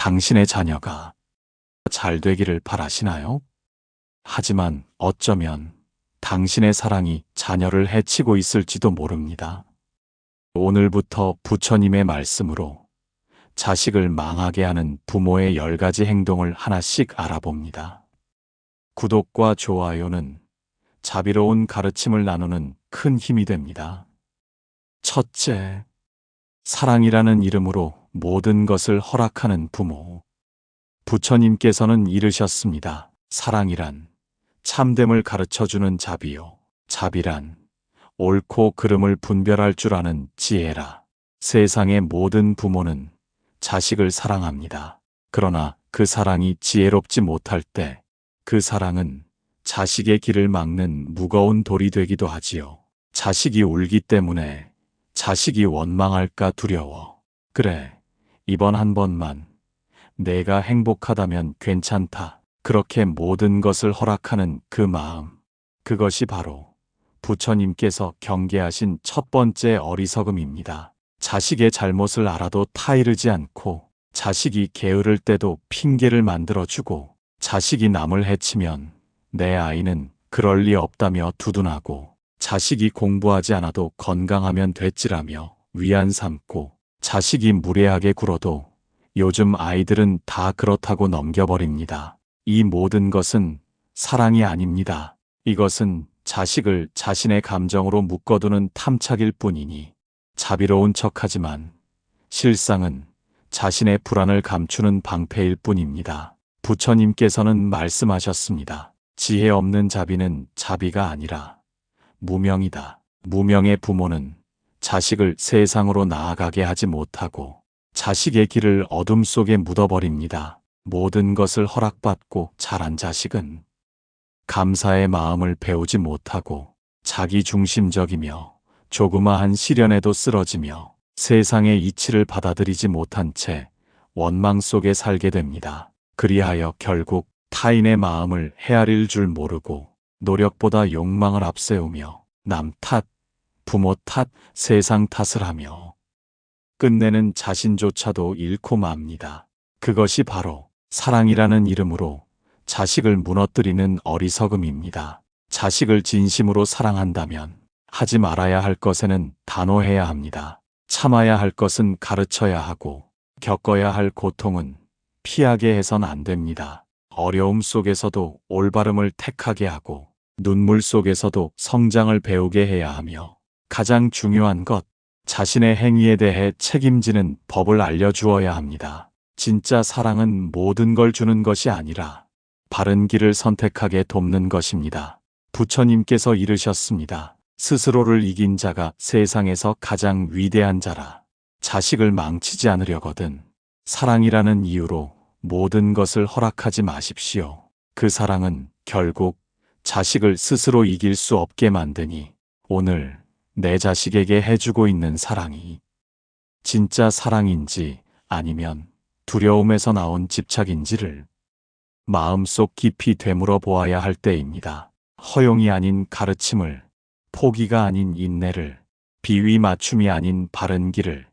당신의 자녀가 잘 되기를 바라시나요? 하지만 어쩌면 당신의 사랑이 자녀를 해치고 있을지도 모릅니다. 오늘부터 부처님의 말씀으로 자식을 망하게 하는 부모의 10가지 행동을 하나씩 알아봅니다. 구독과 좋아요는 자비로운 가르침을 나누는 큰 힘이 됩니다. 첫째, 사랑이라는 이름으로 모든 것을 허락하는 부모. 부처님께서는 이르셨습니다. 사랑이란 참됨을 가르쳐주는 자비요. 자비란 옳고 그름을 분별할 줄 아는 지혜라. 세상의 모든 부모는 자식을 사랑합니다. 그러나 그 사랑이 지혜롭지 못할 때 그 사랑은 자식의 길을 막는 무거운 돌이 되기도 하지요. 자식이 울기 때문에 자식이 원망할까 두려워. 그래, 이번 한 번만 내가 행복하다면 괜찮다. 그렇게 모든 것을 허락하는 그 마음. 그것이 바로 부처님께서 경계하신 첫 번째 어리석음입니다. 자식의 잘못을 알아도 타이르지 않고, 자식이 게으를 때도 핑계를 만들어주고, 자식이 남을 해치면 내 아이는 그럴 리 없다며 두둔하고, 자식이 공부하지 않아도 건강하면 됐지라며 위안 삼고, 자식이 무례하게 굴어도 요즘 아이들은 다 그렇다고 넘겨버립니다. 이 모든 것은 사랑이 아닙니다. 이것은 자식을 자신의 감정으로 묶어두는 탐착일 뿐이니 자비로운 척하지만 실상은 자신의 불안을 감추는 방패일 뿐입니다. 부처님께서는 말씀하셨습니다. 지혜 없는 자비는 자비가 아니라 무명이다. 무명의 부모는 자식을 세상으로 나아가게 하지 못하고 자식의 길을 어둠 속에 묻어버립니다. 모든 것을 허락받고 자란 자식은 감사의 마음을 배우지 못하고 자기 중심적이며 조그마한 시련에도 쓰러지며 세상의 이치를 받아들이지 못한 채 원망 속에 살게 됩니다. 그리하여 결국 타인의 마음을 헤아릴 줄 모르고 노력보다 욕망을 앞세우며 남 탓, 부모 탓, 세상 탓을 하며 끝내는 자신조차도 잃고 맙니다. 그것이 바로 사랑이라는 이름으로 자식을 무너뜨리는 어리석음입니다. 자식을 진심으로 사랑한다면 하지 말아야 할 것에는 단호해야 합니다. 참아야 할 것은 가르쳐야 하고 겪어야 할 고통은 피하게 해선 안 됩니다. 어려움 속에서도 올바름을 택하게 하고 눈물 속에서도 성장을 배우게 해야 하며 가장 중요한 것, 자신의 행위에 대해 책임지는 법을 알려주어야 합니다. 진짜 사랑은 모든 걸 주는 것이 아니라 바른 길을 선택하게 돕는 것입니다. 부처님께서 이르셨습니다. 스스로를 이긴 자가 세상에서 가장 위대한 자라. 자식을 망치지 않으려거든 사랑이라는 이유로 모든 것을 허락하지 마십시오. 그 사랑은 결국 자식을 스스로 이길 수 없게 만드니 오늘 내 자식에게 해주고 있는 사랑이 진짜 사랑인지 아니면 두려움에서 나온 집착인지를 마음속 깊이 되물어 보아야 할 때입니다. 허용이 아닌 가르침을, 포기가 아닌 인내를, 비위 맞춤이 아닌 바른 길을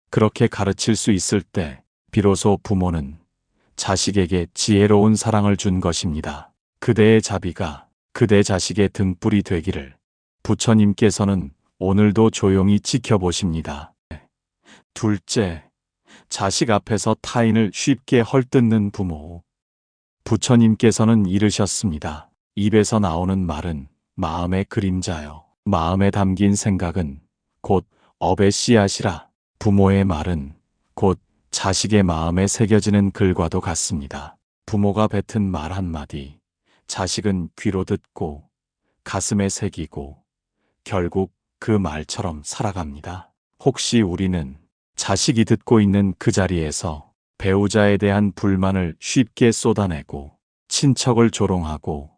그렇게 가르칠 수 있을 때 비로소 부모는 자식에게 지혜로운 사랑을 준 것입니다. 그대의 자비가 그대 자식의 등불이 되기를 부처님께서는 오늘도 조용히 지켜보십니다. 둘째, 자식 앞에서 타인을 쉽게 헐뜯는 부모. 부처님께서는 이르셨습니다. 입에서 나오는 말은 마음의 그림자요. 마음에 담긴 생각은 곧 업의 씨앗이라. 부모의 말은 곧 자식의 마음에 새겨지는 글과도 같습니다. 부모가 뱉은 말 한마디, 자식은 귀로 듣고 가슴에 새기고 결국 그 말처럼 살아갑니다. 혹시 우리는 자식이 듣고 있는 그 자리에서 배우자에 대한 불만을 쉽게 쏟아내고 친척을 조롱하고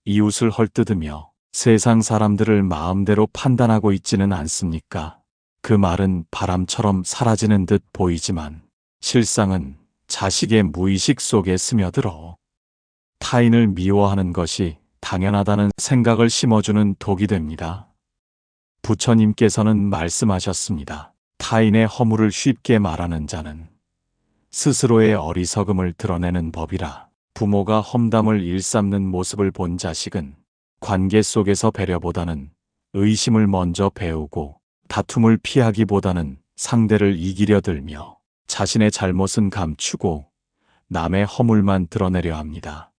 이웃을 헐뜯으며 세상 사람들을 마음대로 판단하고 있지는 않습니까? 그 말은 바람처럼 사라지는 듯 보이지만 실상은 자식의 무의식 속에 스며들어 타인을 미워하는 것이 당연하다는 생각을 심어주는 독이 됩니다. 부처님께서는 말씀하셨습니다. 타인의 허물을 쉽게 말하는 자는 스스로의 어리석음을 드러내는 법이라. 부모가 험담을 일삼는 모습을 본 자식은 관계 속에서 배려보다는 의심을 먼저 배우고 다툼을 피하기보다는 상대를 이기려 들며 자신의 잘못은 감추고 남의 허물만 드러내려 합니다.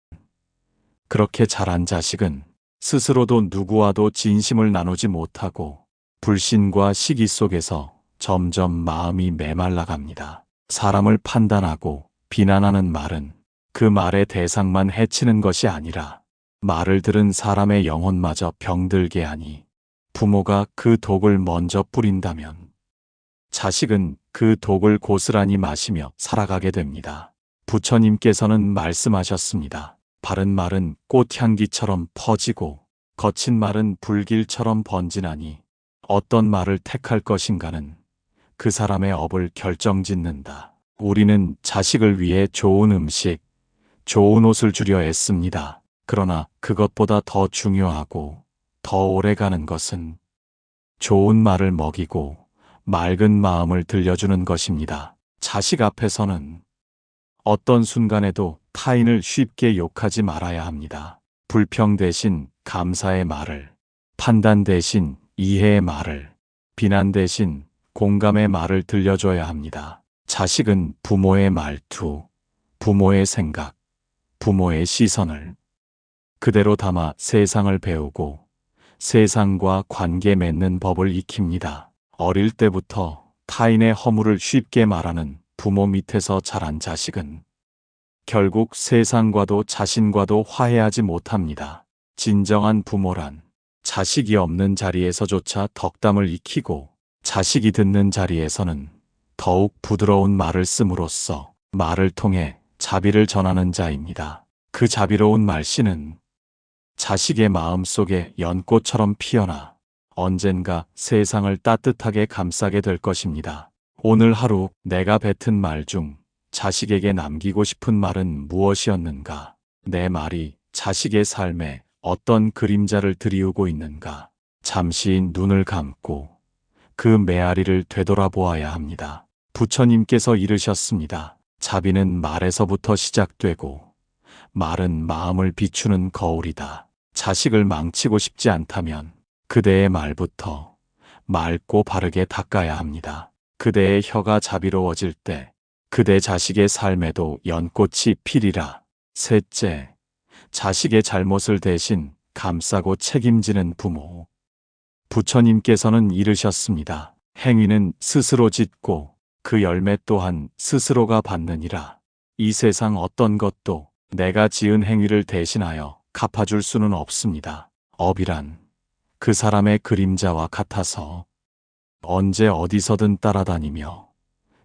그렇게 자란 자식은 스스로도 누구와도 진심을 나누지 못하고 불신과 시기 속에서 점점 마음이 메말라 갑니다. 사람을 판단하고 비난하는 말은 그 말의 대상만 해치는 것이 아니라 말을 들은 사람의 영혼마저 병들게 하니 부모가 그 독을 먼저 뿌린다면 자식은 그 독을 고스란히 마시며 살아가게 됩니다. 부처님께서는 말씀하셨습니다. 바른 말은 꽃향기처럼 퍼지고 거친 말은 불길처럼 번지나니 어떤 말을 택할 것인가는 그 사람의 업을 결정짓는다. 우리는 자식을 위해 좋은 음식, 좋은 옷을 주려 애씁니다. 그러나 그것보다 더 중요하고 더 오래가는 것은 좋은 말을 먹이고 맑은 마음을 들려주는 것입니다. 자식 앞에서는 어떤 순간에도 타인을 쉽게 욕하지 말아야 합니다. 불평 대신 감사의 말을, 판단 대신 이해의 말을, 비난 대신 공감의 말을 들려줘야 합니다. 자식은 부모의 말투, 부모의 생각, 부모의 시선을 그대로 담아 세상을 배우고 세상과 관계 맺는 법을 익힙니다. 어릴 때부터 타인의 허물을 쉽게 말하는 부모 밑에서 자란 자식은 결국 세상과도 자신과도 화해하지 못합니다. 진정한 부모란 자식이 없는 자리에서조차 덕담을 익히고 자식이 듣는 자리에서는 더욱 부드러운 말을 씀으로써 말을 통해 자비를 전하는 자입니다. 그 자비로운 말씨는 자식의 마음 속에 연꽃처럼 피어나 언젠가 세상을 따뜻하게 감싸게 될 것입니다. 오늘 하루 내가 뱉은 말 중 자식에게 남기고 싶은 말은 무엇이었는가? 내 말이 자식의 삶에 어떤 그림자를 드리우고 있는가? 잠시 눈을 감고 그 메아리를 되돌아보아야 합니다. 부처님께서 이르셨습니다. 자비는 말에서부터 시작되고 말은 마음을 비추는 거울이다. 자식을 망치고 싶지 않다면 그대의 말부터 맑고 바르게 닦아야 합니다. 그대의 혀가 자비로워질 때 그대 자식의 삶에도 연꽃이 피리라. 셋째, 자식의 잘못을 대신 감싸고 책임지는 부모. 부처님께서는 이르셨습니다. 행위는 스스로 짓고 그 열매 또한 스스로가 받느니라. 이 세상 어떤 것도 내가 지은 행위를 대신하여 갚아줄 수는 없습니다. 업이란 그 사람의 그림자와 같아서 언제 어디서든 따라다니며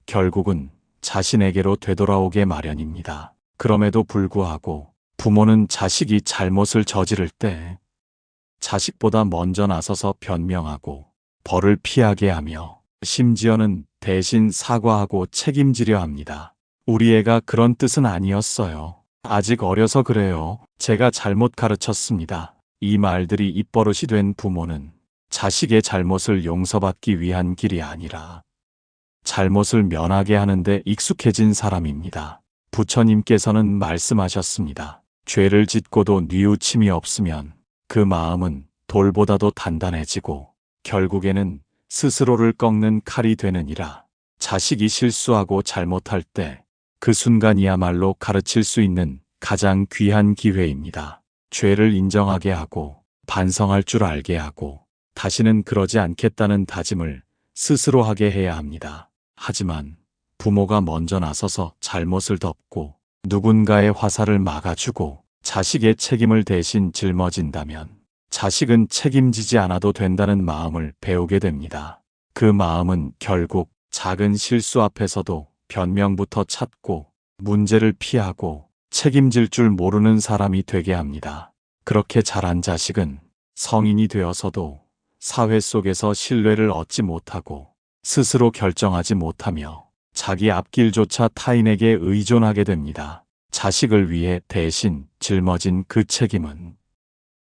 결국은 자신에게로 되돌아오게 마련입니다. 그럼에도 불구하고 부모는 자식이 잘못을 저지를 때 자식보다 먼저 나서서 변명하고 벌을 피하게 하며 심지어는 대신 사과하고 책임지려 합니다. 우리 애가 그런 뜻은 아니었어요. 아직 어려서 그래요. 제가 잘못 가르쳤습니다. 이 말들이 입버릇이 된 부모는 자식의 잘못을 용서받기 위한 길이 아니라 잘못을 면하게 하는데 익숙해진 사람입니다. 부처님께서는 말씀하셨습니다. 죄를 짓고도 뉘우침이 없으면 그 마음은 돌보다도 단단해지고 결국에는 스스로를 꺾는 칼이 되느니라. 자식이 실수하고 잘못할 때 그 순간이야말로 가르칠 수 있는 가장 귀한 기회입니다. 죄를 인정하게 하고 반성할 줄 알게 하고 다시는 그러지 않겠다는 다짐을 스스로 하게 해야 합니다. 하지만 부모가 먼저 나서서 잘못을 덮고 누군가의 화살을 막아주고 자식의 책임을 대신 짊어진다면 자식은 책임지지 않아도 된다는 마음을 배우게 됩니다. 그 마음은 결국 작은 실수 앞에서도 변명부터 찾고 문제를 피하고 책임질 줄 모르는 사람이 되게 합니다. 그렇게 자란 자식은 성인이 되어서도 사회 속에서 신뢰를 얻지 못하고 스스로 결정하지 못하며 자기 앞길조차 타인에게 의존하게 됩니다. 자식을 위해 대신 짊어진 그 책임은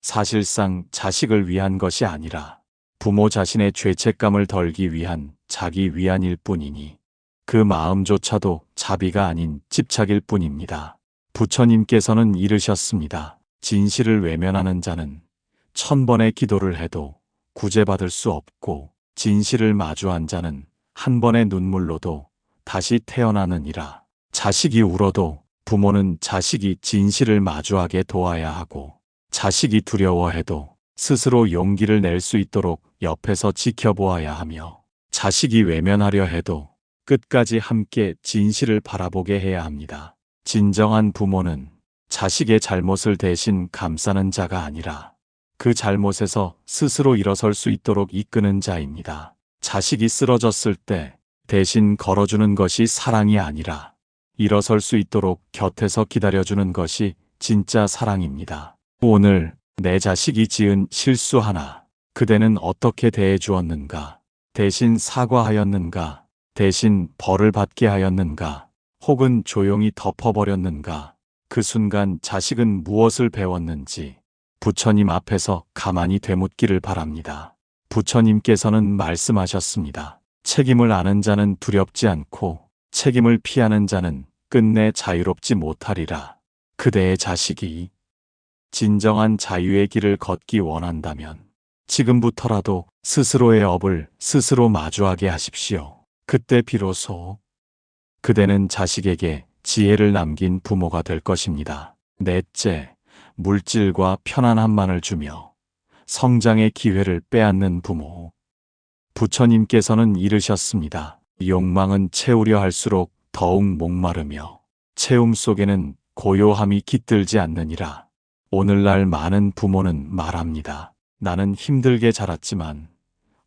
사실상 자식을 위한 것이 아니라 부모 자신의 죄책감을 덜기 위한 자기 위안일 뿐이니 그 마음조차도 자비가 아닌 집착일 뿐입니다. 부처님께서는 이르셨습니다. 진실을 외면하는 자는 1000번의 기도를 해도 구제받을 수 없고 진실을 마주한 자는 한 번의 눈물로도 다시 태어나느니라. 자식이 울어도 부모는 자식이 진실을 마주하게 도와야 하고 자식이 두려워해도 스스로 용기를 낼 수 있도록 옆에서 지켜보아야 하며 자식이 외면하려 해도 끝까지 함께 진실을 바라보게 해야 합니다. 진정한 부모는 자식의 잘못을 대신 감싸는 자가 아니라 그 잘못에서 스스로 일어설 수 있도록 이끄는 자입니다. 자식이 쓰러졌을 때 대신 걸어주는 것이 사랑이 아니라 일어설 수 있도록 곁에서 기다려주는 것이 진짜 사랑입니다. 오늘 내 자식이 지은 실수 하나, 그대는 어떻게 대해 주었는가? 대신 사과하였는가? 대신 벌을 받게 하였는가? 혹은 조용히 덮어버렸는가? 그 순간 자식은 무엇을 배웠는지 부처님 앞에서 가만히 되묻기를 바랍니다. 부처님께서는 말씀하셨습니다. 책임을 아는 자는 두렵지 않고 책임을 피하는 자는 끝내 자유롭지 못하리라. 그대의 자식이 진정한 자유의 길을 걷기 원한다면 지금부터라도 스스로의 업을 스스로 마주하게 하십시오. 그때 비로소 그대는 자식에게 지혜를 남긴 부모가 될 것입니다. 넷째, 물질과 편안함만을 주며 성장의 기회를 빼앗는 부모. 부처님께서는 이르셨습니다. 욕망은 채우려 할수록 더욱 목마르며 채움 속에는 고요함이 깃들지 않느니라. 오늘날 많은 부모는 말합니다. 나는 힘들게 자랐지만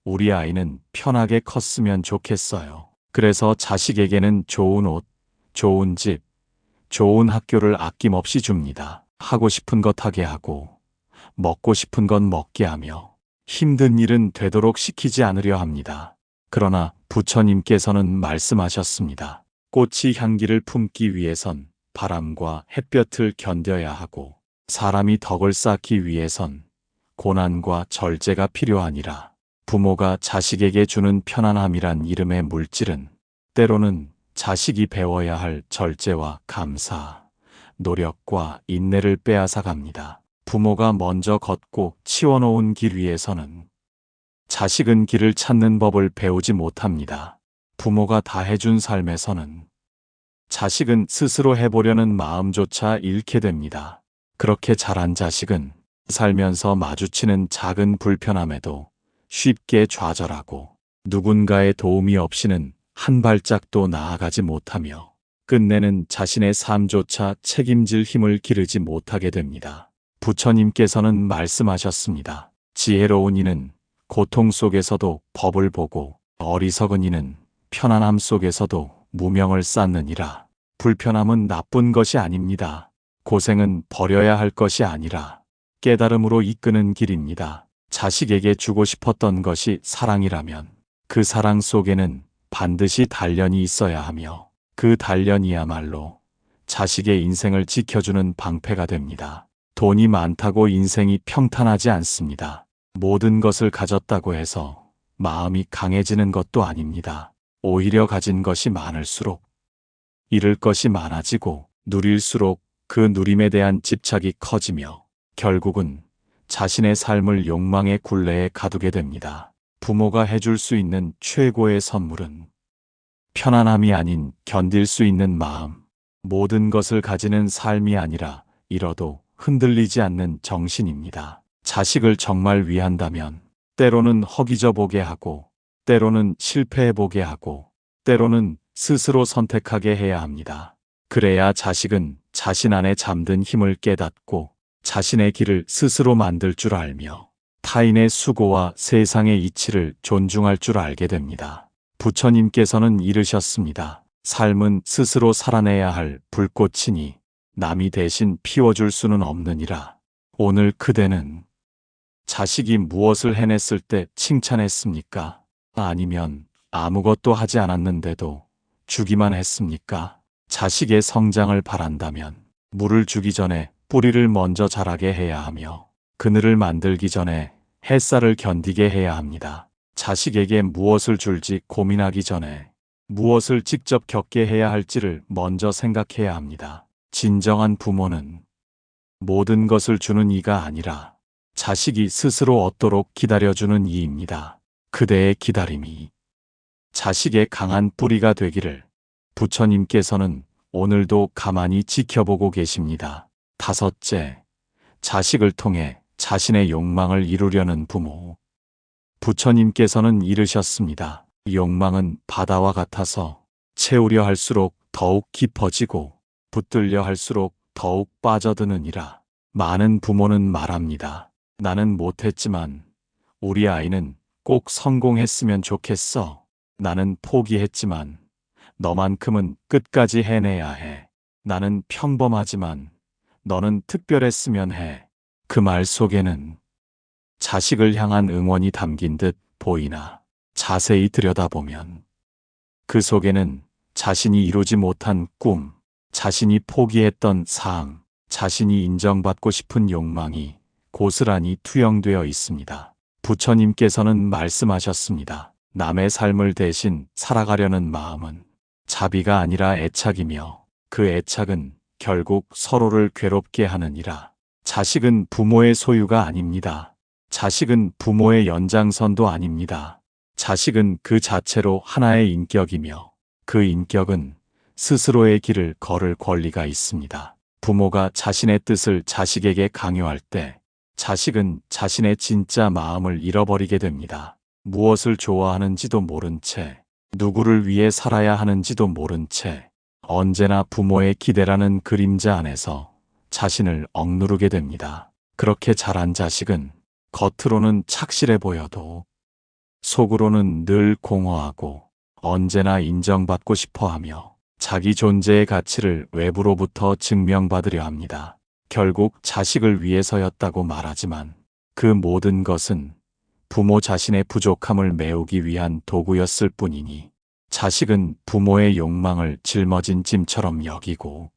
우리 아이는 편하게 컸으면 좋겠어요. 그래서 자식에게는 좋은 옷, 좋은 집, 좋은 학교를 아낌없이 줍니다. 하고 싶은 것 하게 하고 먹고 싶은 건 먹게 하며 힘든 일은 되도록 시키지 않으려 합니다. 그러나 부처님께서는 말씀하셨습니다. 꽃이 향기를 품기 위해선 바람과 햇볕을 견뎌야 하고 사람이 덕을 쌓기 위해선 고난과 절제가 필요하니라. 부모가 자식에게 주는 편안함이란 이름의 물질은 때로는 자식이 배워야 할 절제와 감사, 노력과 인내를 빼앗아 갑니다. 부모가 먼저 걷고 치워놓은 길 위에서는 자식은 길을 찾는 법을 배우지 못합니다. 부모가 다 해준 삶에서는 자식은 스스로 해보려는 마음조차 잃게 됩니다. 그렇게 자란 자식은 살면서 마주치는 작은 불편함에도 쉽게 좌절하고 누군가의 도움이 없이는 한 발짝도 나아가지 못하며 끝내는 자신의 삶조차 책임질 힘을 기르지 못하게 됩니다. 부처님께서는 말씀하셨습니다. 지혜로운 이는 고통 속에서도 법을 보고 어리석은 이는 편안함 속에서도 무명을 쌓느니라. 불편함은 나쁜 것이 아닙니다. 고생은 버려야 할 것이 아니라 깨달음으로 이끄는 길입니다. 자식에게 주고 싶었던 것이 사랑이라면 그 사랑 속에는 반드시 단련이 있어야 하며 그 단련이야말로 자식의 인생을 지켜주는 방패가 됩니다. 돈이 많다고 인생이 평탄하지 않습니다. 모든 것을 가졌다고 해서 마음이 강해지는 것도 아닙니다. 오히려 가진 것이 많을수록 잃을 것이 많아지고 누릴수록 그 누림에 대한 집착이 커지며 결국은 자신의 삶을 욕망의 굴레에 가두게 됩니다. 부모가 해줄 수 있는 최고의 선물은 편안함이 아닌 견딜 수 있는 마음, 모든 것을 가지는 삶이 아니라 잃어도 흔들리지 않는 정신입니다. 자식을 정말 위한다면 때로는 허기져 보게 하고 때로는 실패해 보게 하고 때로는 스스로 선택하게 해야 합니다. 그래야 자식은 자신 안에 잠든 힘을 깨닫고 자신의 길을 스스로 만들 줄 알며 타인의 수고와 세상의 이치를 존중할 줄 알게 됩니다. 부처님께서는 이르셨습니다. 삶은 스스로 살아내야 할 불꽃이니 남이 대신 피워줄 수는 없느니라. 오늘 그대는 자식이 무엇을 해냈을 때 칭찬했습니까? 아니면 아무것도 하지 않았는데도 주기만 했습니까? 자식의 성장을 바란다면 물을 주기 전에 뿌리를 먼저 자라게 해야 하며 그늘을 만들기 전에 햇살을 견디게 해야 합니다. 자식에게 무엇을 줄지 고민하기 전에 무엇을 직접 겪게 해야 할지를 먼저 생각해야 합니다. 진정한 부모는 모든 것을 주는 이가 아니라 자식이 스스로 얻도록 기다려주는 이입니다. 그대의 기다림이 자식의 강한 뿌리가 되기를 부처님께서는 오늘도 가만히 지켜보고 계십니다. 다섯째, 자식을 통해 자신의 욕망을 이루려는 부모. 부처님께서는 이르셨습니다. 욕망은 바다와 같아서 채우려 할수록 더욱 깊어지고 붙들려 할수록 더욱 빠져드느니라. 많은 부모는 말합니다. 나는 못했지만 우리 아이는 꼭 성공했으면 좋겠어. 나는 포기했지만 너만큼은 끝까지 해내야 해. 나는 평범하지만 너는 특별했으면 해. 그 말 속에는 자식을 향한 응원이 담긴 듯 보이나 자세히 들여다보면 그 속에는 자신이 이루지 못한 꿈, 자신이 포기했던 사항, 자신이 인정받고 싶은 욕망이 고스란히 투영되어 있습니다. 부처님께서는 말씀하셨습니다. 남의 삶을 대신 살아가려는 마음은 자비가 아니라 애착이며 그 애착은 결국 서로를 괴롭게 하느니라. 자식은 부모의 소유가 아닙니다. 자식은 부모의 연장선도 아닙니다. 자식은 그 자체로 하나의 인격이며 그 인격은 스스로의 길을 걸을 권리가 있습니다. 부모가 자신의 뜻을 자식에게 강요할 때 자식은 자신의 진짜 마음을 잃어버리게 됩니다. 무엇을 좋아하는지도 모른 채, 누구를 위해 살아야 하는지도 모른 채 언제나 부모의 기대라는 그림자 안에서 자신을 억누르게 됩니다. 그렇게 자란 자식은 겉으로는 착실해 보여도 속으로는 늘 공허하고 언제나 인정받고 싶어하며 자기 존재의 가치를 외부로부터 증명받으려 합니다. 결국 자식을 위해서였다고 말하지만 그 모든 것은 부모 자신의 부족함을 메우기 위한 도구였을 뿐이니 자식은 부모의 욕망을 짊어진 짐처럼 여기고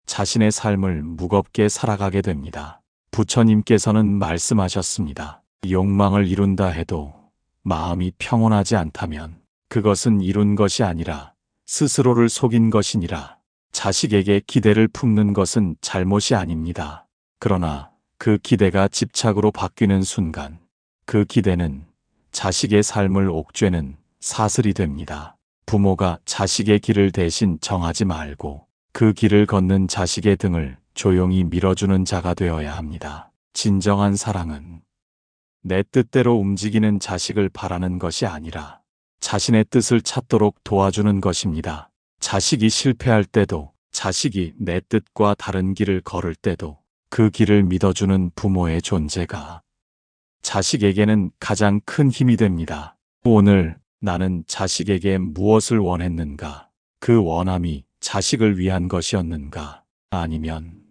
자신의 삶을 무겁게 살아가게 됩니다. 부처님께서는 말씀하셨습니다. 욕망을 이룬다 해도 마음이 평온하지 않다면 그것은 이룬 것이 아니라 스스로를 속인 것이니라. 자식에게 기대를 품는 것은 잘못이 아닙니다. 그러나 그 기대가 집착으로 바뀌는 순간 그 기대는 자식의 삶을 옥죄는 사슬이 됩니다. 부모가 자식의 길을 대신 정하지 말고 그 길을 걷는 자식의 등을 조용히 밀어주는 자가 되어야 합니다. 진정한 사랑은 내 뜻대로 움직이는 자식을 바라는 것이 아니라 자신의 뜻을 찾도록 도와주는 것입니다. 자식이 실패할 때도, 자식이 내 뜻과 다른 길을 걸을 때도 그 길을 믿어주는 부모의 존재가 자식에게는 가장 큰 힘이 됩니다. 오늘 나는 자식에게 무엇을 원했는가? 그 원함이 자식을 위한 것이었는가? 아니면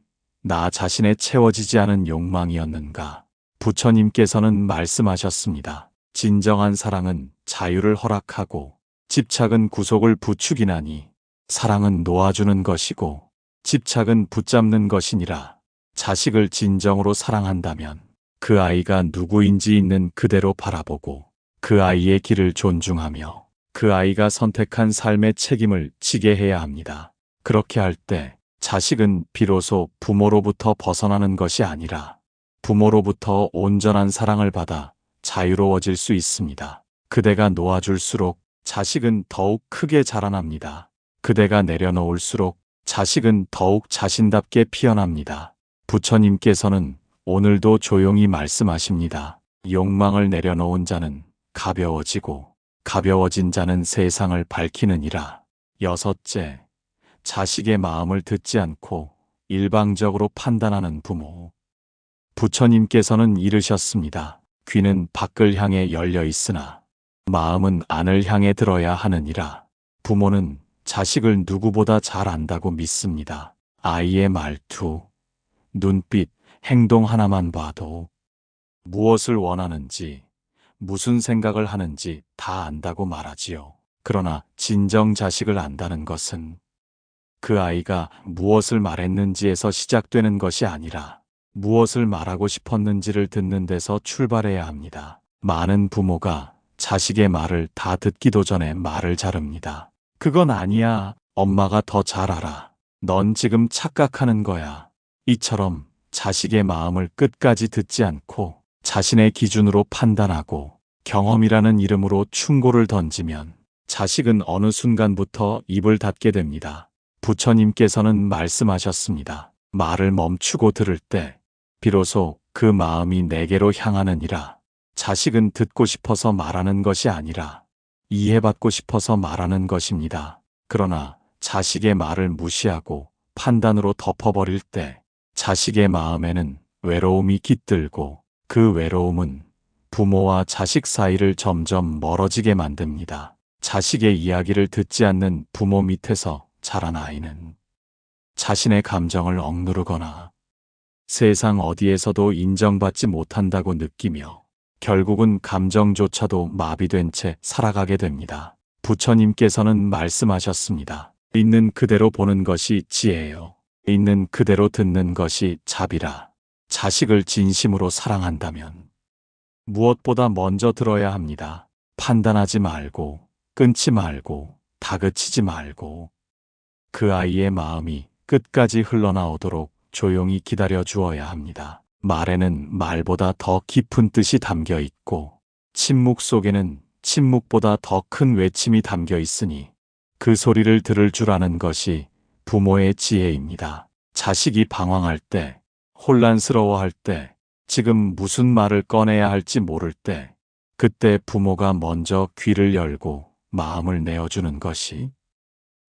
나 자신의 채워지지 않은 욕망이었는가? 부처님께서는 말씀하셨습니다. 진정한 사랑은 자유를 허락하고 집착은 구속을 부추기나니 사랑은 놓아주는 것이고 집착은 붙잡는 것이니라. 자식을 진정으로 사랑한다면 그 아이가 누구인지 있는 그대로 바라보고 그 아이의 길을 존중하며 그 아이가 선택한 삶의 책임을 지게 해야 합니다. 그렇게 할 때 자식은 비로소 부모로부터 벗어나는 것이 아니라 부모로부터 온전한 사랑을 받아 자유로워질 수 있습니다. 그대가 놓아줄수록 자식은 더욱 크게 자라납니다. 그대가 내려놓을수록 자식은 더욱 자신답게 피어납니다. 부처님께서는 오늘도 조용히 말씀하십니다. 욕망을 내려놓은 자는 가벼워지고 가벼워진 자는 세상을 밝히느니라. 여섯째, 자식의 마음을 듣지 않고 일방적으로 판단하는 부모. 부처님께서는 이르셨습니다. 귀는 밖을 향해 열려 있으나 마음은 안을 향해 들어야 하느니라. 부모는 자식을 누구보다 잘 안다고 믿습니다. 아이의 말투, 눈빛, 행동 하나만 봐도 무엇을 원하는지, 무슨 생각을 하는지 다 안다고 말하지요. 그러나 진정 자식을 안다는 것은 그 아이가 무엇을 말했는지에서 시작되는 것이 아니라 무엇을 말하고 싶었는지를 듣는 데서 출발해야 합니다. 많은 부모가 자식의 말을 다 듣기도 전에 말을 자릅니다. 그건 아니야. 엄마가 더 잘 알아. 넌 지금 착각하는 거야. 이처럼 자식의 마음을 끝까지 듣지 않고 자신의 기준으로 판단하고 경험이라는 이름으로 충고를 던지면 자식은 어느 순간부터 입을 닫게 됩니다. 부처님께서는 말씀하셨습니다. 말을 멈추고 들을 때 비로소 그 마음이 내게로 향하느니라. 자식은 듣고 싶어서 말하는 것이 아니라 이해받고 싶어서 말하는 것입니다. 그러나 자식의 말을 무시하고 판단으로 덮어버릴 때 자식의 마음에는 외로움이 깃들고 그 외로움은 부모와 자식 사이를 점점 멀어지게 만듭니다. 자식의 이야기를 듣지 않는 부모 밑에서 자란 아이는 자신의 감정을 억누르거나 세상 어디에서도 인정받지 못한다고 느끼며 결국은 감정조차도 마비된 채 살아가게 됩니다. 부처님께서는 말씀하셨습니다. 있는 그대로 보는 것이 지혜요. 있는 그대로 듣는 것이 자비라. 자식을 진심으로 사랑한다면 무엇보다 먼저 들어야 합니다. 판단하지 말고, 끊지 말고, 다그치지 말고, 그 아이의 마음이 끝까지 흘러나오도록 조용히 기다려 주어야 합니다. 말에는 말보다 더 깊은 뜻이 담겨 있고, 침묵 속에는 침묵보다 더 큰 외침이 담겨 있으니 그 소리를 들을 줄 아는 것이 부모의 지혜입니다. 자식이 방황할 때, 혼란스러워할 때, 지금 무슨 말을 꺼내야 할지 모를 때, 그때 부모가 먼저 귀를 열고 마음을 내어주는 것이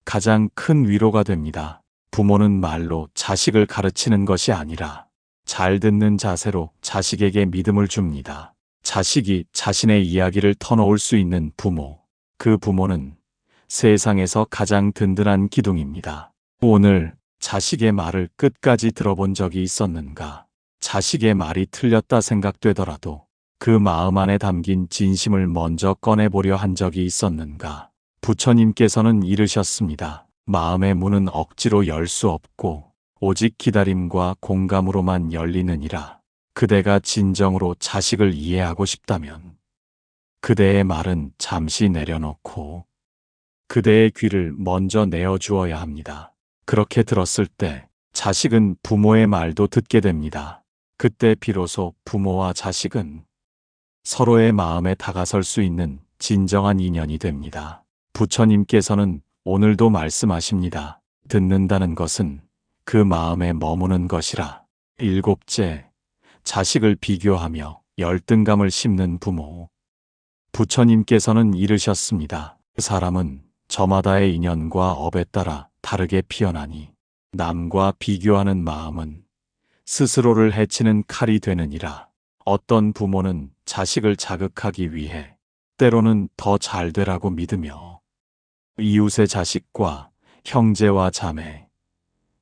가장 큰 위로가 됩니다. 부모는 말로 자식을 가르치는 것이 아니라 잘 듣는 자세로 자식에게 믿음을 줍니다. 자식이 자신의 이야기를 터놓을 수 있는 부모, 그 부모는 세상에서 가장 든든한 기둥입니다. 오늘 자식의 말을 끝까지 들어본 적이 있었는가? 자식의 말이 틀렸다 생각되더라도 그 마음 안에 담긴 진심을 먼저 꺼내보려 한 적이 있었는가? 부처님께서는 이르셨습니다. 마음의 문은 억지로 열 수 없고 오직 기다림과 공감으로만 열리느니라. 그대가 진정으로 자식을 이해하고 싶다면 그대의 말은 잠시 내려놓고 그대의 귀를 먼저 내어주어야 합니다. 그렇게 들었을 때 자식은 부모의 말도 듣게 됩니다. 그때 비로소 부모와 자식은 서로의 마음에 다가설 수 있는 진정한 인연이 됩니다. 부처님께서는 오늘도 말씀하십니다. 듣는다는 것은 그 마음에 머무는 것이라. 일곱째, 자식을 비교하며 열등감을 심는 부모. 부처님께서는 이르셨습니다. 사람은 저마다의 인연과 업에 따라 다르게 피어나니 남과 비교하는 마음은 스스로를 해치는 칼이 되느니라. 어떤 부모는 자식을 자극하기 위해 때로는 더 잘 되라고 믿으며 이웃의 자식과 형제와 자매,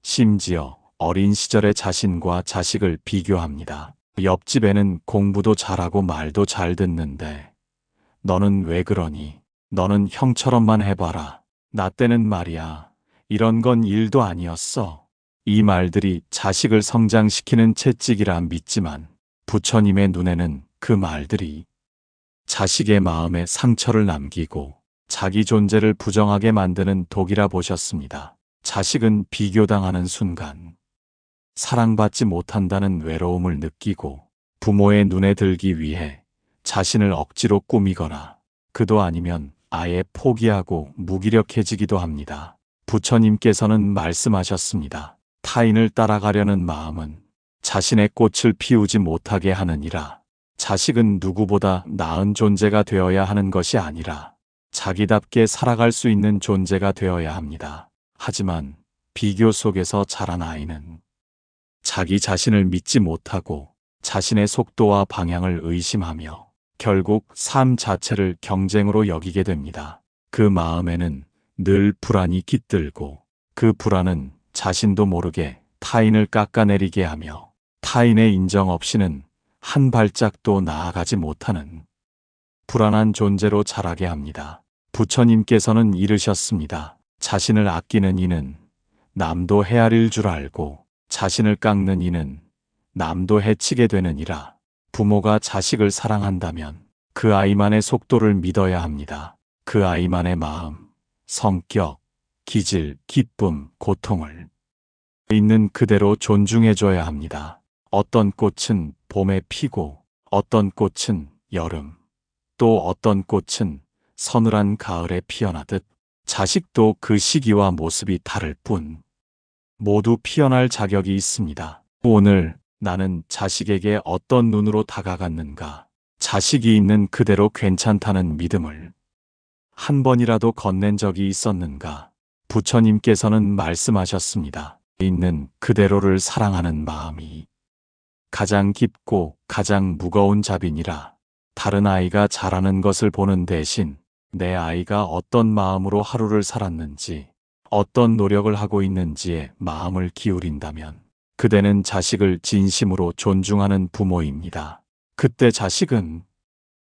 심지어 어린 시절의 자신과 자식을 비교합니다. 옆집에는 공부도 잘하고 말도 잘 듣는데 너는 왜 그러니? 너는 형처럼만 해봐라. 나 때는 말이야. 이런 건 일도 아니었어. 이 말들이 자식을 성장시키는 채찍이라 믿지만 부처님의 눈에는 그 말들이 자식의 마음에 상처를 남기고 자기 존재를 부정하게 만드는 독이라 보셨습니다. 자식은 비교당하는 순간 사랑받지 못한다는 외로움을 느끼고 부모의 눈에 들기 위해 자신을 억지로 꾸미거나 그도 아니면 아예 포기하고 무기력해지기도 합니다. 부처님께서는 말씀하셨습니다. 타인을 따라가려는 마음은 자신의 꽃을 피우지 못하게 하느니라. 자식은 누구보다 나은 존재가 되어야 하는 것이 아니라 자기답게 살아갈 수 있는 존재가 되어야 합니다. 하지만 비교 속에서 자란 아이는 자기 자신을 믿지 못하고 자신의 속도와 방향을 의심하며 결국 삶 자체를 경쟁으로 여기게 됩니다. 그 마음에는 늘 불안이 깃들고 그 불안은 자신도 모르게 타인을 깎아내리게 하며 타인의 인정 없이는 한 발짝도 나아가지 못하는 불안한 존재로 자라게 합니다. 부처님께서는 이르셨습니다. 자신을 아끼는 이는 남도 헤아릴 줄 알고 자신을 깎는 이는 남도 해치게 되느니라. 부모가 자식을 사랑한다면 그 아이만의 속도를 믿어야 합니다. 그 아이만의 마음, 성격, 기질, 기쁨, 고통을 있는 그대로 존중해줘야 합니다. 어떤 꽃은 봄에 피고, 어떤 꽃은 여름, 또 어떤 꽃은 서늘한 가을에 피어나듯 자식도 그 시기와 모습이 다를 뿐 모두 피어날 자격이 있습니다. 오늘 나는 자식에게 어떤 눈으로 다가갔는가? 자식이 있는 그대로 괜찮다는 믿음을 한 번이라도 건넨 적이 있었는가? 부처님께서는 말씀하셨습니다. 있는 그대로를 사랑하는 마음이 가장 깊고 가장 무거운 자비니라. 다른 아이가 자라는 것을 보는 대신 내 아이가 어떤 마음으로 하루를 살았는지, 어떤 노력을 하고 있는지에 마음을 기울인다면 그대는 자식을 진심으로 존중하는 부모입니다. 그때 자식은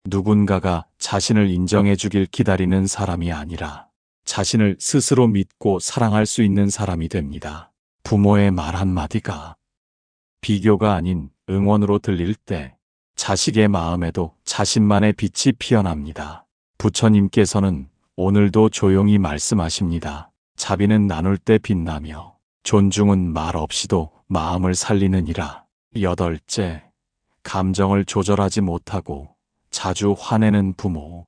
누군가가 자신을 인정해 주길 기다리는 사람이 아니라 자신을 스스로 믿고 사랑할 수 있는 사람이 됩니다. 부모의 말 한마디가 비교가 아닌 응원으로 들릴 때 자식의 마음에도 자신만의 빛이 피어납니다. 부처님께서는 오늘도 조용히 말씀하십니다. 자비는 나눌 때 빛나며 존중은 말 없이도 마음을 살리느니라. 8째, 감정을 조절하지 못하고 자주 화내는 부모.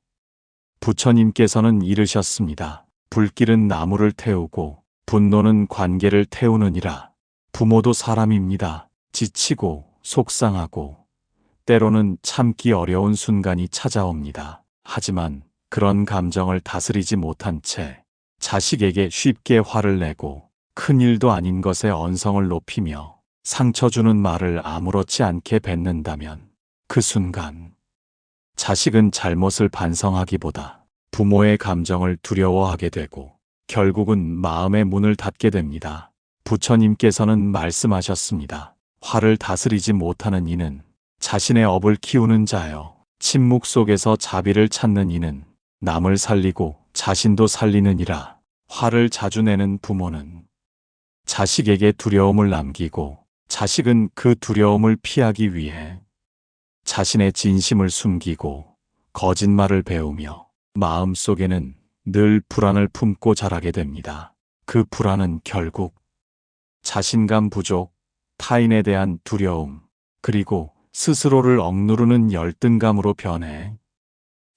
부처님께서는 이르셨습니다. 불길은 나무를 태우고 분노는 관계를 태우느니라. 부모도 사람입니다. 지치고 속상하고 때로는 참기 어려운 순간이 찾아옵니다. 하지만 그런 감정을 다스리지 못한 채 자식에게 쉽게 화를 내고 큰일도 아닌 것에 언성을 높이며 상처 주는 말을 아무렇지 않게 뱉는다면 그 순간 자식은 잘못을 반성하기보다 부모의 감정을 두려워하게 되고 결국은 마음의 문을 닫게 됩니다. 부처님께서는 말씀하셨습니다. 화를 다스리지 못하는 이는 자신의 업을 키우는 자요. 침묵 속에서 자비를 찾는 이는 남을 살리고 자신도 살리느니라. 화를 자주 내는 부모는 자식에게 두려움을 남기고 자식은 그 두려움을 피하기 위해 자신의 진심을 숨기고 거짓말을 배우며 마음속에는 늘 불안을 품고 자라게 됩니다. 그 불안은 결국 자신감 부족, 타인에 대한 두려움, 그리고 스스로를 억누르는 열등감으로 변해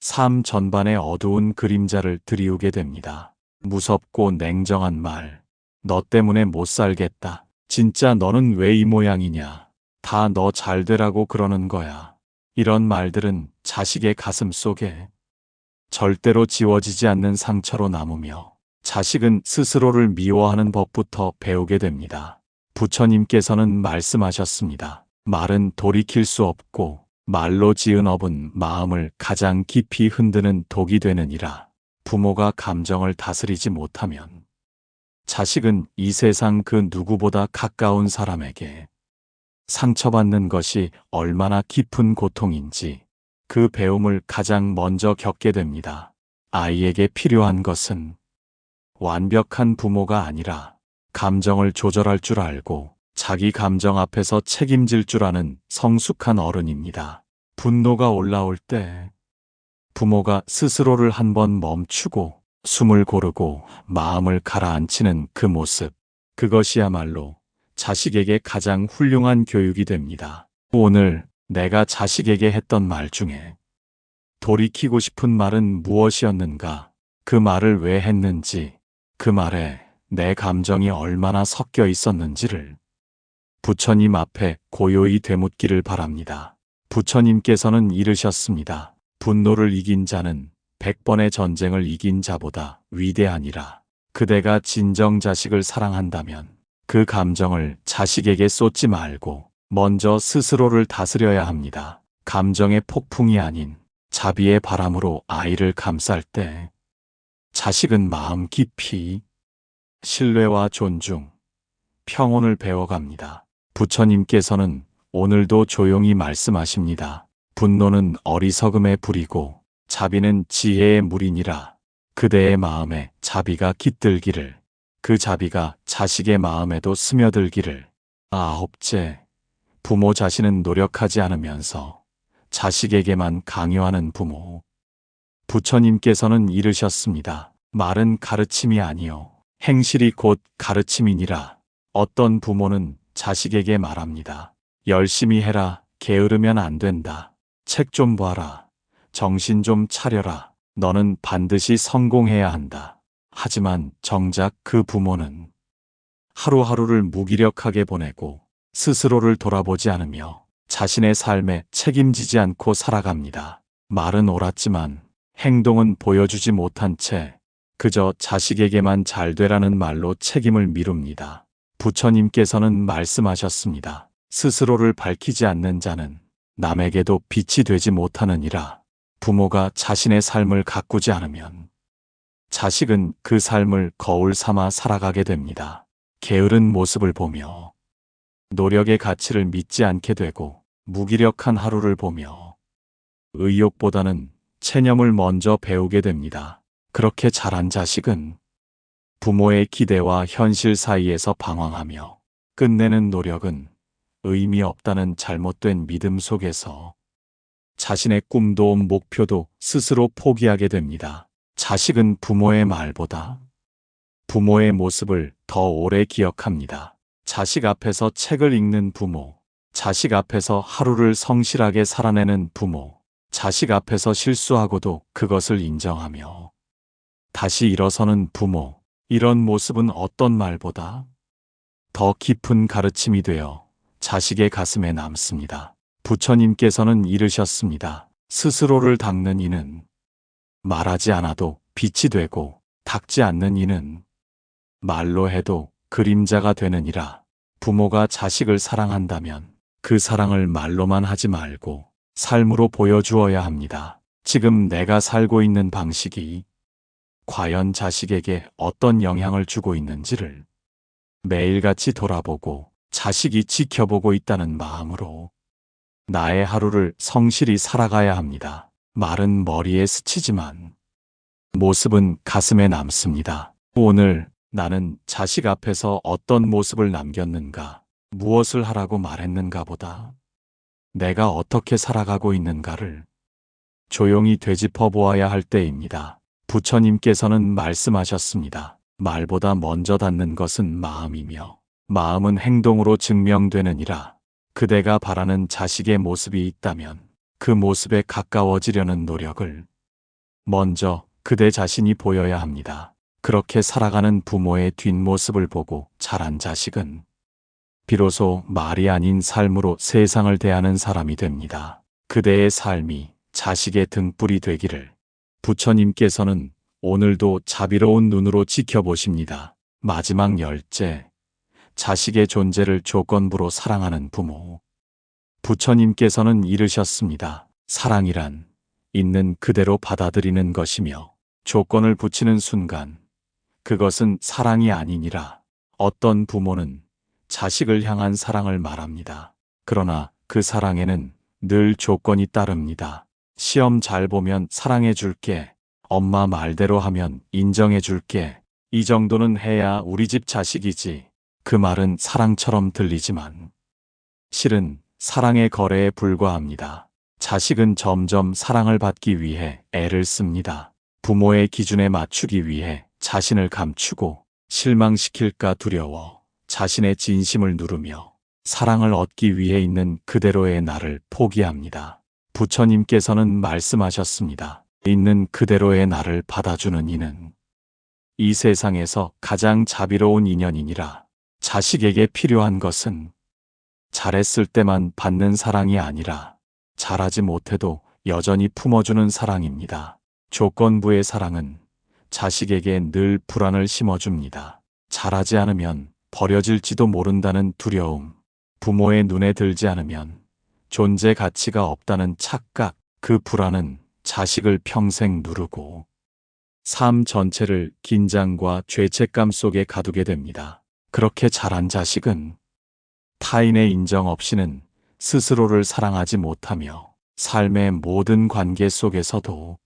삶 전반의 어두운 그림자를 드리우게 됩니다. 무섭고 냉정한 말, 너 때문에 못 살겠다. 진짜 너는 왜 이 모양이냐. 다 너 잘 되라고 그러는 거야. 이런 말들은 자식의 가슴 속에 절대로 지워지지 않는 상처로 남으며 자식은 스스로를 미워하는 법부터 배우게 됩니다. 부처님께서는 말씀하셨습니다. 말은 돌이킬 수 없고 말로 지은 업은 마음을 가장 깊이 흔드는 독이 되느니라. 부모가 감정을 다스리지 못하면 자식은 이 세상 그 누구보다 가까운 사람에게 상처받는 것이 얼마나 깊은 고통인지 그 배움을 가장 먼저 겪게 됩니다. 아이에게 필요한 것은 완벽한 부모가 아니라 감정을 조절할 줄 알고 자기 감정 앞에서 책임질 줄 아는 성숙한 어른입니다. 분노가 올라올 때 부모가 스스로를 한번 멈추고 숨을 고르고 마음을 가라앉히는 그 모습, 그것이야말로 자식에게 가장 훌륭한 교육이 됩니다. 오늘 내가 자식에게 했던 말 중에 돌이키고 싶은 말은 무엇이었는가? 그 말을 왜 했는지, 그 말에 내 감정이 얼마나 섞여 있었는지를 부처님 앞에 고요히 되묻기를 바랍니다. 부처님께서는 이르셨습니다. 분노를 이긴 자는 100번의 전쟁을 이긴 자보다 위대하니라. 그대가 진정 자식을 사랑한다면 그 감정을 자식에게 쏟지 말고 먼저 스스로를 다스려야 합니다. 감정의 폭풍이 아닌 자비의 바람으로 아이를 감쌀 때 자식은 마음 깊이 신뢰와 존중, 평온을 배워갑니다. 부처님께서는 오늘도 조용히 말씀하십니다. 분노는 어리석음의 불이고 자비는 지혜의 물이니라. 그대의 마음에 자비가 깃들기를, 그 자비가 자식의 마음에도 스며들기를. 9째, 부모 자신은 노력하지 않으면서 자식에게만 강요하는 부모. 부처님께서는 이르셨습니다. 말은 가르침이 아니요 행실이 곧 가르침이니라. 어떤 부모는 자식에게 말합니다. 열심히 해라. 게으르면 안 된다. 책 좀 봐라. 정신 좀 차려라. 너는 반드시 성공해야 한다. 하지만 정작 그 부모는 하루하루를 무기력하게 보내고 스스로를 돌아보지 않으며 자신의 삶에 책임지지 않고 살아갑니다. 말은 옳았지만 행동은 보여주지 못한 채 그저 자식에게만 잘 되라는 말로 책임을 미룹니다. 부처님께서는 말씀하셨습니다. 스스로를 밝히지 않는 자는 남에게도 빛이 되지 못하느니라. 부모가 자신의 삶을 가꾸지 않으면 자식은 그 삶을 거울 삼아 살아가게 됩니다. 게으른 모습을 보며 노력의 가치를 믿지 않게 되고 무기력한 하루를 보며 의욕보다는 체념을 먼저 배우게 됩니다. 그렇게 자란 자식은 부모의 기대와 현실 사이에서 방황하며 끝내는 노력은 의미 없다는 잘못된 믿음 속에서 자신의 꿈도 목표도 스스로 포기하게 됩니다. 자식은 부모의 말보다 부모의 모습을 더 오래 기억합니다. 자식 앞에서 책을 읽는 부모, 자식 앞에서 하루를 성실하게 살아내는 부모, 자식 앞에서 실수하고도 그것을 인정하며 다시 일어서는 부모, 이런 모습은 어떤 말보다 더 깊은 가르침이 되어 자식의 가슴에 남습니다. 부처님께서는 이르셨습니다. 스스로를 닦는 이는 말하지 않아도 빛이 되고 닦지 않는 이는 말로 해도 그림자가 되느니라. 부모가 자식을 사랑한다면 그 사랑을 말로만 하지 말고 삶으로 보여주어야 합니다. 지금 내가 살고 있는 방식이 과연 자식에게 어떤 영향을 주고 있는지를 매일같이 돌아보고 자식이 지켜보고 있다는 마음으로 나의 하루를 성실히 살아가야 합니다. 말은 머리에 스치지만 모습은 가슴에 남습니다. 오늘 나는 자식 앞에서 어떤 모습을 남겼는가, 무엇을 하라고 말했는가 보다 내가 어떻게 살아가고 있는가를 조용히 되짚어 보아야 할 때입니다. 부처님께서는 말씀하셨습니다. 말보다 먼저 닿는 것은 마음이며 마음은 행동으로 증명되느니라. 그대가 바라는 자식의 모습이 있다면 그 모습에 가까워지려는 노력을 먼저 그대 자신이 보여야 합니다. 그렇게 살아가는 부모의 뒷모습을 보고 자란 자식은 비로소 말이 아닌 삶으로 세상을 대하는 사람이 됩니다. 그대의 삶이 자식의 등불이 되기를 부처님께서는 오늘도 자비로운 눈으로 지켜보십니다. 마지막 열째, 자식의 존재를 조건부로 사랑하는 부모. 부처님께서는 이르셨습니다. 사랑이란 있는 그대로 받아들이는 것이며 조건을 붙이는 순간 그것은 사랑이 아니니라. 어떤 부모는 자식을 향한 사랑을 말합니다. 그러나 그 사랑에는 늘 조건이 따릅니다. 시험 잘 보면 사랑해 줄게. 엄마 말대로 하면 인정해 줄게. 이 정도는 해야 우리 집 자식이지. 그 말은 사랑처럼 들리지만 실은 사랑의 거래에 불과합니다. 자식은 점점 사랑을 받기 위해 애를 씁니다. 부모의 기준에 맞추기 위해 자신을 감추고 실망시킬까 두려워 자신의 진심을 누르며 사랑을 얻기 위해 있는 그대로의 나를 포기합니다. 부처님께서는 말씀하셨습니다. 있는 그대로의 나를 받아주는 이는 이 세상에서 가장 자비로운 인연이니라. 자식에게 필요한 것은 잘했을 때만 받는 사랑이 아니라 잘하지 못해도 여전히 품어주는 사랑입니다. 조건부의 사랑은 자식에게 늘 불안을 심어줍니다. 잘하지 않으면 버려질지도 모른다는 두려움, 부모의 눈에 들지 않으면 존재 가치가 없다는 착각, 그 불안은 자식을 평생 누르고 삶 전체를 긴장과 죄책감 속에 가두게 됩니다. 그렇게 자란 자식은 타인의 인정 없이는 스스로를 사랑하지 못하며 삶의 모든 관계 속에서도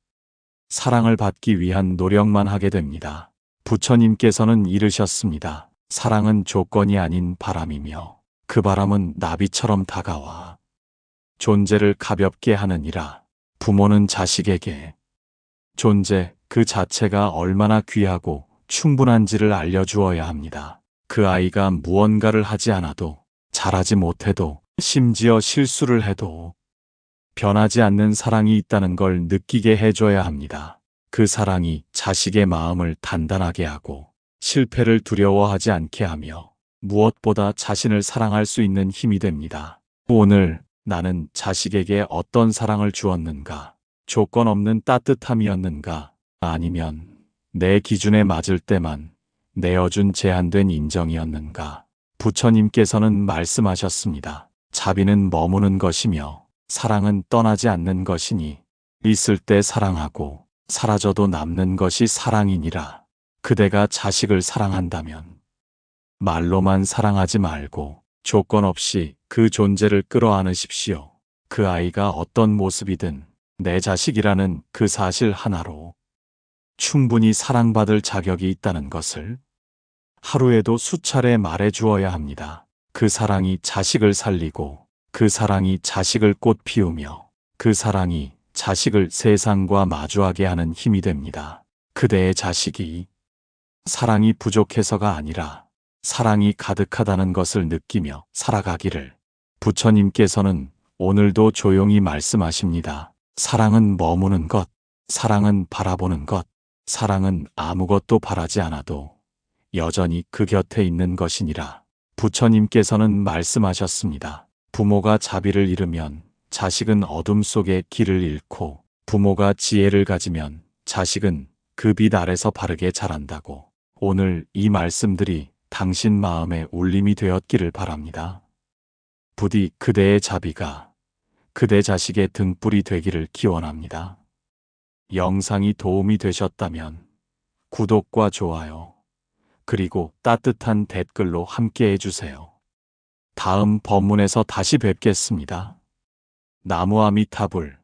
사랑을 받기 위한 노력만 하게 됩니다. 부처님께서는 이르셨습니다. 사랑은 조건이 아닌 바람이며 그 바람은 나비처럼 다가와 존재를 가볍게 하느니라. 부모는 자식에게 존재, 그 자체가 얼마나 귀하고 충분한지를 알려주어야 합니다. 그 아이가 무언가를 하지 않아도, 잘하지 못해도, 심지어 실수를 해도 변하지 않는 사랑이 있다는 걸 느끼게 해줘야 합니다. 그 사랑이 자식의 마음을 단단하게 하고 실패를 두려워하지 않게 하며 무엇보다 자신을 사랑할 수 있는 힘이 됩니다. 오늘 나는 자식에게 어떤 사랑을 주었는가? 조건 없는 따뜻함이었는가? 아니면 내 기준에 맞을 때만 내어준 제한된 인정이었는가? 부처님께서는 말씀하셨습니다. 자비는 머무는 것이며 사랑은 떠나지 않는 것이니 있을 때 사랑하고 사라져도 남는 것이 사랑이니라. 그대가 자식을 사랑한다면 말로만 사랑하지 말고 조건 없이 그 존재를 끌어안으십시오. 그 아이가 어떤 모습이든 내 자식이라는 그 사실 하나로 충분히 사랑받을 자격이 있다는 것을 하루에도 수차례 말해 주어야 합니다. 그 사랑이 자식을 살리고 그 사랑이 자식을 꽃 피우며 그 사랑이 자식을 세상과 마주하게 하는 힘이 됩니다. 그대의 자식이 사랑이 부족해서가 아니라 사랑이 가득하다는 것을 느끼며 살아가기를. 부처님께서는 오늘도 조용히 말씀하십니다. 사랑은 머무는 것, 사랑은 바라보는 것, 사랑은 아무것도 바라지 않아도 여전히 그 곁에 있는 것이니라. 부처님께서는 말씀하셨습니다. 부모가 자비를 잃으면 자식은 어둠 속에 길을 잃고 부모가 지혜를 가지면 자식은 그 빛 아래서 바르게 자란다고. 오늘 이 말씀들이 당신 마음에 울림이 되었기를 바랍니다. 부디 그대의 자비가 그대 자식의 등불이 되기를 기원합니다. 영상이 도움이 되셨다면 구독과 좋아요, 그리고 따뜻한 댓글로 함께 해주세요. 다음 법문에서 다시 뵙겠습니다. 나무 아미타불.